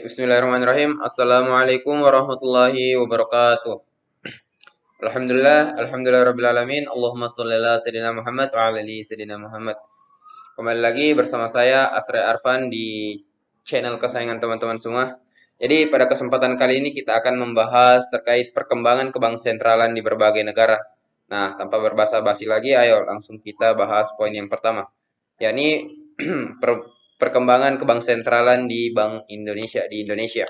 Bismillahirrahmanirrahim. Assalamualaikum warahmatullahi wabarakatuh. Alhamdulillah rabbil alamin. Allahumma sholli ala sayyidina Muhammad wa ala ali sayyidina Muhammad. Kembali lagi bersama saya Asri Arfan di channel kesayangan teman-teman semua. Jadi pada kesempatan kali ini kita akan membahas terkait perkembangan kebank sentralan di berbagai negara. Nah, tanpa berbasa-basi lagi, ayo langsung kita bahas poin yang pertama, yakni perkembangan kebank sentralan di Bank Indonesia di Indonesia.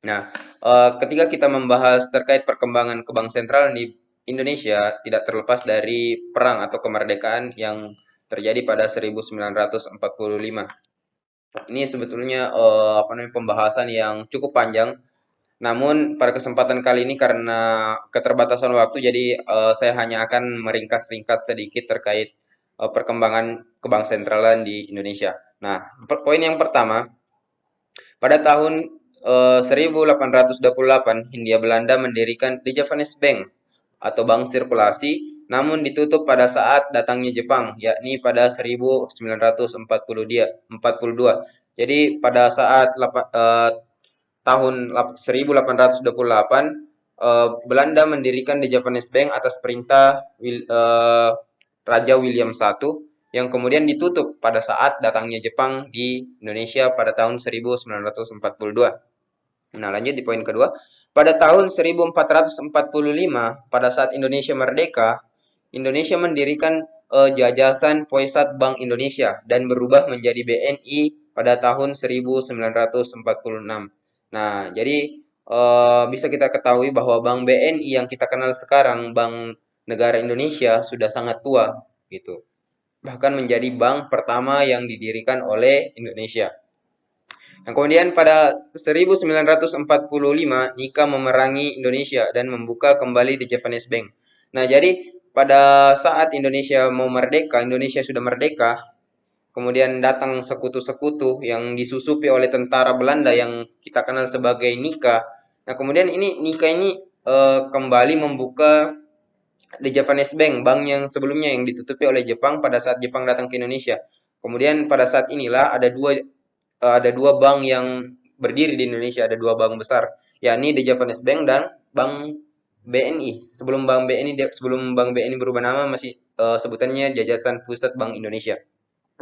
Nah, ketika kita membahas terkait perkembangan kebank sentral di Indonesia, tidak terlepas dari perang atau kemerdekaan yang terjadi pada 1945. Ini sebetulnya pembahasan yang cukup panjang. Namun pada kesempatan kali ini karena keterbatasan waktu, jadi saya hanya akan meringkas-ringkas sedikit terkait perkembangan kebank sentralan di Indonesia. Nah, poin yang pertama, pada tahun 1828, Hindia Belanda mendirikan The Japanese Bank atau bank sirkulasi, namun ditutup pada saat datangnya Jepang, yakni pada 1942. Jadi pada saat tahun 1828, Belanda mendirikan The Japanese Bank atas perintah Raja William I, yang kemudian ditutup pada saat datangnya Jepang di Indonesia pada tahun 1942. Nah, lanjut di poin kedua. Pada tahun 1445, pada saat Indonesia merdeka, Indonesia mendirikan Yayasan Poesat Bank Indonesia dan berubah menjadi BNI pada tahun 1946. Nah, jadi bisa kita ketahui bahwa Bank BNI yang kita kenal sekarang, Bank Negara Indonesia, sudah sangat tua gitu. Bahkan menjadi bank pertama yang didirikan oleh Indonesia. Nah, kemudian pada 1945, Nika memerangi Indonesia dan membuka kembali di Japanese Bank. Nah, jadi pada saat Indonesia mau merdeka, Indonesia sudah merdeka, kemudian datang sekutu-sekutu yang disusupi oleh tentara Belanda yang kita kenal sebagai Nika. Nah, kemudian Nika ini kembali membuka di Japanese Bank, bank yang sebelumnya yang ditutupi oleh Jepang pada saat Jepang datang ke Indonesia. Kemudian pada saat inilah ada dua bank yang berdiri di Indonesia, ada dua bank besar, yakni The Japanese Bank dan Bank BNI. Sebelum Bank BNI berubah nama masih sebutannya Yayasan Pusat Bank Indonesia.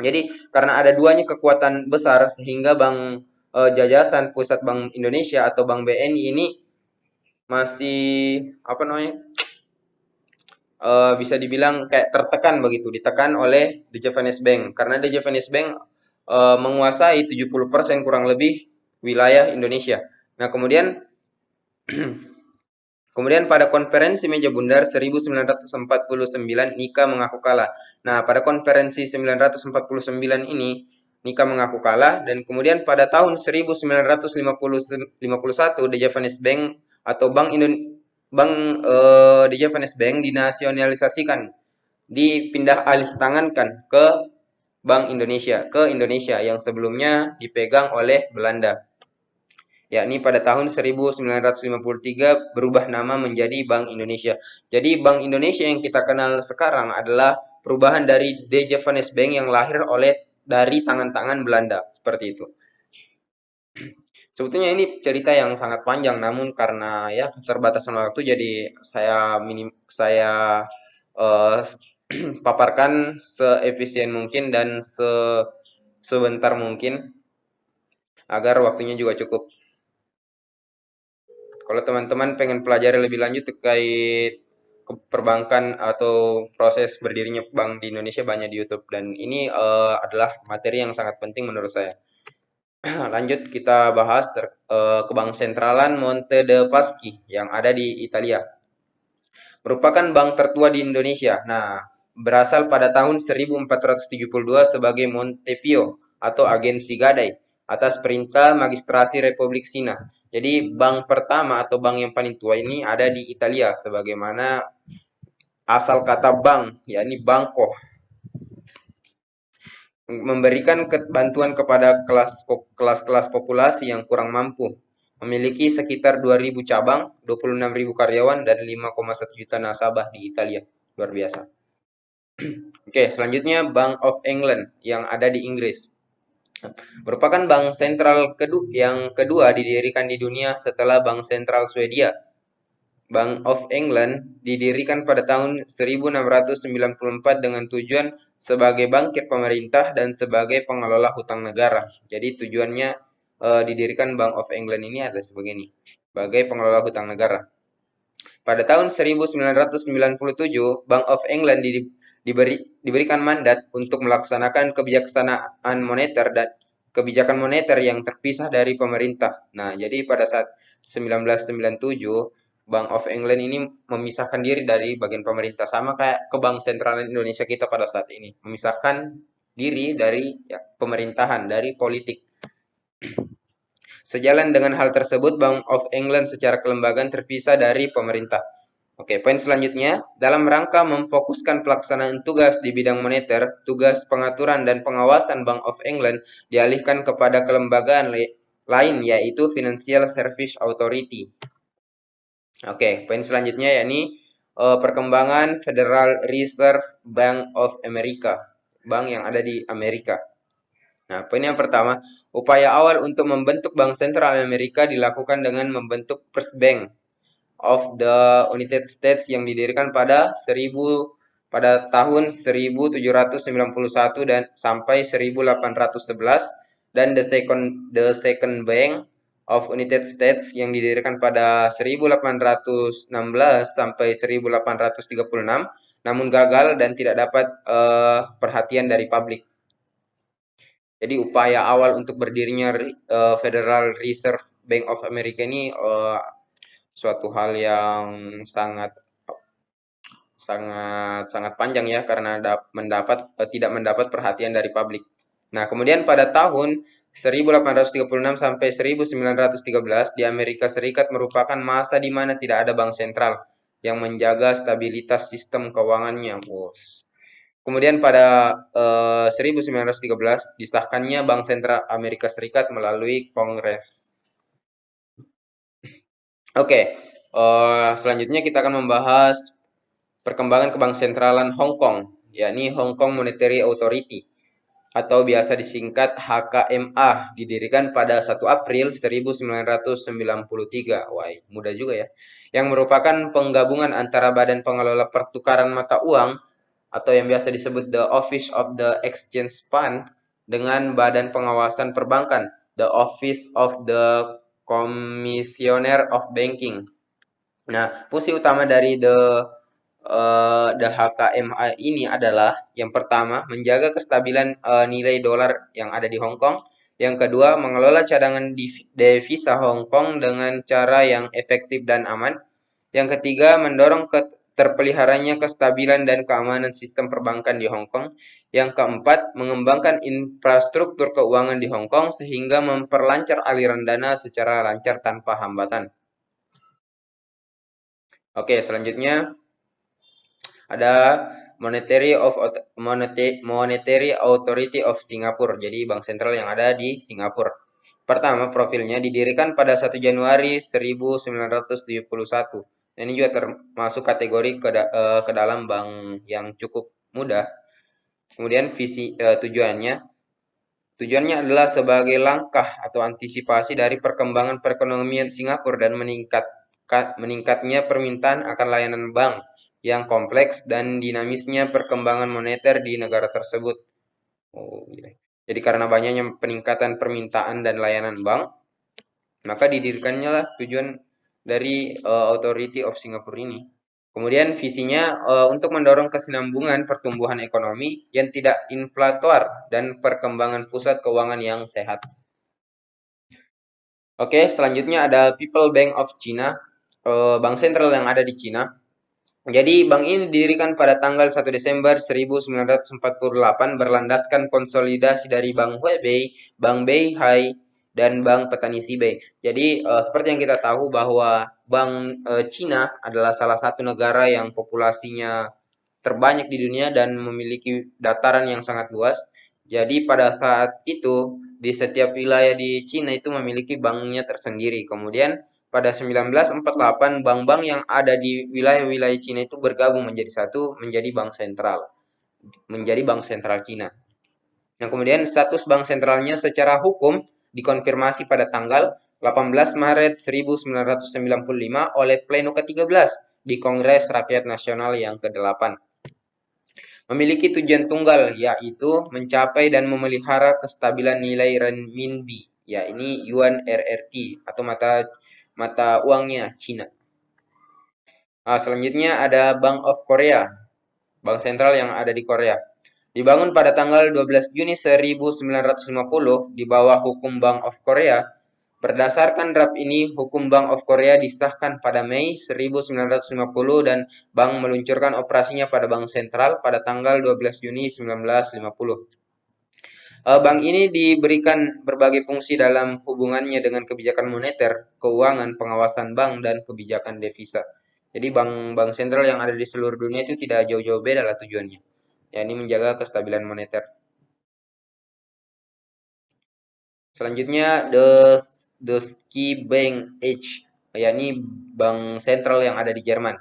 Jadi karena ada duanya kekuatan besar sehingga Bank Yayasan Pusat Bank Indonesia atau Bank BNI ini masih bisa dibilang kayak tertekan begitu, ditekan oleh The Japanese Bank karena The Japanese Bank menguasai 70% kurang lebih wilayah Indonesia. Nah, kemudian pada konferensi meja bundar 1949, Nika mengaku kalah. Nah, pada konferensi 1949 ini Nika mengaku kalah dan kemudian pada tahun 1951, The Japanese Bank atau The Japanese Bank dinasionalisasikan, dipindah alih tangankan ke Bank Indonesia, ke Indonesia yang sebelumnya dipegang oleh Belanda. Yakni pada tahun 1953 berubah nama menjadi Bank Indonesia. Jadi Bank Indonesia yang kita kenal sekarang adalah perubahan dari The Japanese Bank yang lahir dari tangan-tangan Belanda, seperti itu. Sebetulnya ini cerita yang sangat panjang, namun karena ya keterbatasan waktu, jadi saya uh, paparkan seefisien mungkin dan sebentar mungkin agar waktunya juga cukup. Kalau teman-teman pengen pelajari lebih lanjut terkait perbankan atau proses berdirinya bank di Indonesia, banyak di YouTube dan ini adalah materi yang sangat penting menurut saya. Lanjut kita bahas ke Bank Sentralan Monte dei Paschi yang ada di Italia. Merupakan bank tertua di Indonesia. Nah, berasal pada tahun 1472 sebagai Montepio atau agensi gadai atas perintah Magistrasi Republik Cina. Jadi bank pertama atau bank yang paling tua ini ada di Italia sebagaimana asal kata bank, yakni Banco, memberikan bantuan kepada kelas-kelas populasi yang kurang mampu. Memiliki sekitar 2.000 cabang, 26.000 karyawan, dan 5,1 juta nasabah di Italia. Luar biasa. Oke, selanjutnya Bank of England yang ada di Inggris. Merupakan bank sentral yang kedua didirikan di dunia setelah Bank Sentral Swedia. Bank of England didirikan pada tahun 1694 dengan tujuan sebagai bankir pemerintah dan sebagai pengelola hutang negara. Jadi tujuannya didirikan Bank of England ini adalah sebagai pengelola hutang negara. Pada tahun 1997, Bank of England diberikan mandat untuk melaksanakan kebijakan moneter yang terpisah dari pemerintah. Nah, jadi pada saat 1997, Bank of England ini memisahkan diri dari bagian pemerintah, sama kayak ke Bank Sentral Indonesia kita pada saat ini, memisahkan diri dari pemerintahan, dari politik. Sejalan dengan hal tersebut, Bank of England secara kelembagaan terpisah dari pemerintah. Oke, poin selanjutnya, dalam rangka memfokuskan pelaksanaan tugas di bidang moneter, tugas pengaturan dan pengawasan Bank of England dialihkan kepada kelembagaan lain, yaitu Financial Services Authority. Oke, poin selanjutnya yakni perkembangan Federal Reserve Bank of America, bank yang ada di Amerika. Nah, poin yang pertama, upaya awal untuk membentuk Bank Sentral Amerika dilakukan dengan membentuk First Bank of the United States yang didirikan pada tahun 1791 dan sampai 1811, dan the second Bank of United States yang didirikan pada 1816 sampai 1836, namun gagal dan tidak dapat perhatian dari publik. Jadi upaya awal untuk berdirinya Federal Reserve Bank of America ini suatu hal yang sangat panjang ya, karena tidak mendapat perhatian dari publik. Nah, kemudian pada tahun 1836 sampai 1913 di Amerika Serikat merupakan masa di mana tidak ada bank sentral yang menjaga stabilitas sistem keuangannya, bos. Kemudian pada 1913 disahkannya Bank Sentral Amerika Serikat melalui Kongres. Oke, selanjutnya kita akan membahas perkembangan kebank sentralan Hong Kong, yakni Hong Kong Monetary Authority atau biasa disingkat HKMA, didirikan pada 1 April 1993. Wah, mudah juga ya. Yang merupakan penggabungan antara Badan Pengelola Pertukaran Mata Uang atau yang biasa disebut the Office of the Exchange Fund dengan Badan Pengawasan Perbankan, the Office of the Commissioner of Banking. Nah, fungsi utama dari the HKMA ini adalah yang pertama menjaga kestabilan nilai dolar yang ada di Hong Kong, yang kedua mengelola cadangan devisa Hong Kong dengan cara yang efektif dan aman, yang ketiga mendorong terpeliharanya kestabilan dan keamanan sistem perbankan di Hong Kong, yang keempat mengembangkan infrastruktur keuangan di Hong Kong sehingga memperlancar aliran dana secara lancar tanpa hambatan. Oke, selanjutnya ada Monetary Authority of Singapore, jadi bank sentral yang ada di Singapura. Pertama, profilnya didirikan pada 1 Januari 1971. Ini juga termasuk kategori ke dalam bank yang cukup mudah. Kemudian tujuannya adalah sebagai langkah atau antisipasi dari perkembangan perekonomian Singapura dan meningkatnya permintaan akan layanan bank yang kompleks dan dinamisnya perkembangan moneter di negara tersebut. Jadi karena banyaknya peningkatan permintaan dan layanan bank, maka didirikannya lah tujuan dari Authority of Singapore ini. Kemudian visinya untuk mendorong kesinambungan pertumbuhan ekonomi yang tidak inflator dan perkembangan pusat keuangan yang sehat. Oke, selanjutnya ada People Bank of China, bank sentral yang ada di China. Jadi bank ini didirikan pada tanggal 1 Desember 1948 berlandaskan konsolidasi dari Bank Huibei, Bank Beihai, dan Bank Petani Sibei. Jadi seperti yang kita tahu bahwa Bank Cina adalah salah satu negara yang populasinya terbanyak di dunia dan memiliki dataran yang sangat luas. Jadi pada saat itu di setiap wilayah di Cina itu memiliki banknya tersendiri. Kemudian pada 1948 bank-bank yang ada di wilayah-wilayah Cina itu bergabung menjadi satu, menjadi bank sentral Cina. Nah, kemudian status bank sentralnya secara hukum dikonfirmasi pada tanggal 18 Maret 1995 oleh Pleno ke-13 di Kongres Rakyat Nasional yang ke-8. Memiliki tujuan tunggal, yaitu mencapai dan memelihara kestabilan nilai renminbi, ya ini Yuan RRT atau mata uangnya Cina. Nah, selanjutnya ada Bank of Korea, bank sentral yang ada di Korea. Dibangun pada tanggal 12 Juni 1950 di bawah hukum Bank of Korea. Berdasarkan draft ini, hukum Bank of Korea disahkan pada Mei 1950 dan bank meluncurkan operasinya pada bank sentral pada tanggal 12 Juni 1950. Bank ini diberikan berbagai fungsi dalam hubungannya dengan kebijakan moneter, keuangan, pengawasan bank, dan kebijakan devisa. Jadi bank-bank sentral yang ada di seluruh dunia itu tidak jauh-jauh beda lah tujuannya. Ya, ini menjaga kestabilan moneter. Selanjutnya Deutsche Bank AG, yakni bank sentral yang ada di Jerman.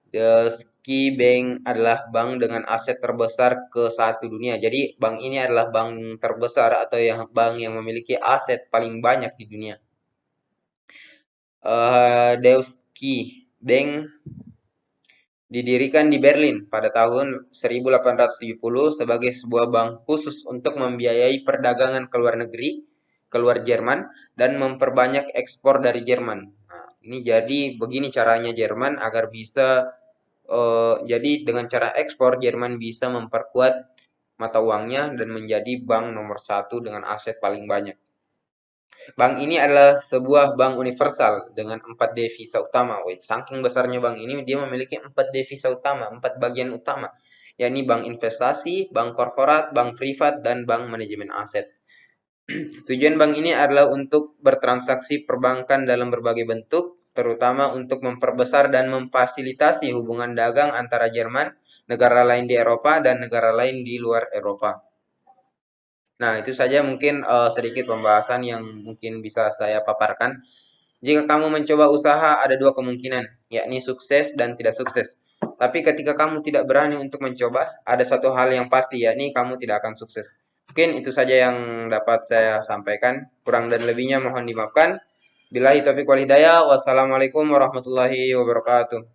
Deutsche Bank adalah bank dengan aset terbesar ke-1 dunia. Jadi bank ini adalah bank terbesar atau bank yang memiliki aset paling banyak di dunia. Deutsche Bank didirikan di Berlin pada tahun 1870 sebagai sebuah bank khusus untuk membiayai perdagangan ke luar negeri, keluar Jerman, dan memperbanyak ekspor dari Jerman. Nah, ini jadi begini caranya Jerman agar bisa, jadi dengan cara ekspor Jerman bisa memperkuat mata uangnya dan menjadi bank nomor 1 dengan aset paling banyak. Bank ini adalah sebuah bank universal dengan 4 devisa utama. Saking besarnya bank ini, dia memiliki 4 devisa utama, 4 bagian utama, yakni bank investasi, bank korporat, bank privat, dan bank manajemen aset. Tujuan bank ini adalah untuk bertransaksi perbankan dalam berbagai bentuk, terutama untuk memperbesar dan memfasilitasi hubungan dagang antara Jerman, negara lain di Eropa, dan negara lain di luar Eropa. Nah, itu saja mungkin sedikit pembahasan yang mungkin bisa saya paparkan. Jika kamu mencoba usaha, ada dua kemungkinan, yakni sukses dan tidak sukses. Tapi ketika kamu tidak berani untuk mencoba, ada satu hal yang pasti, yakni kamu tidak akan sukses. Mungkin itu saja yang dapat saya sampaikan. Kurang dan lebihnya mohon dimaafkan. Billahi taufiq wal hidayah. Wassalamualaikum warahmatullahi wabarakatuh.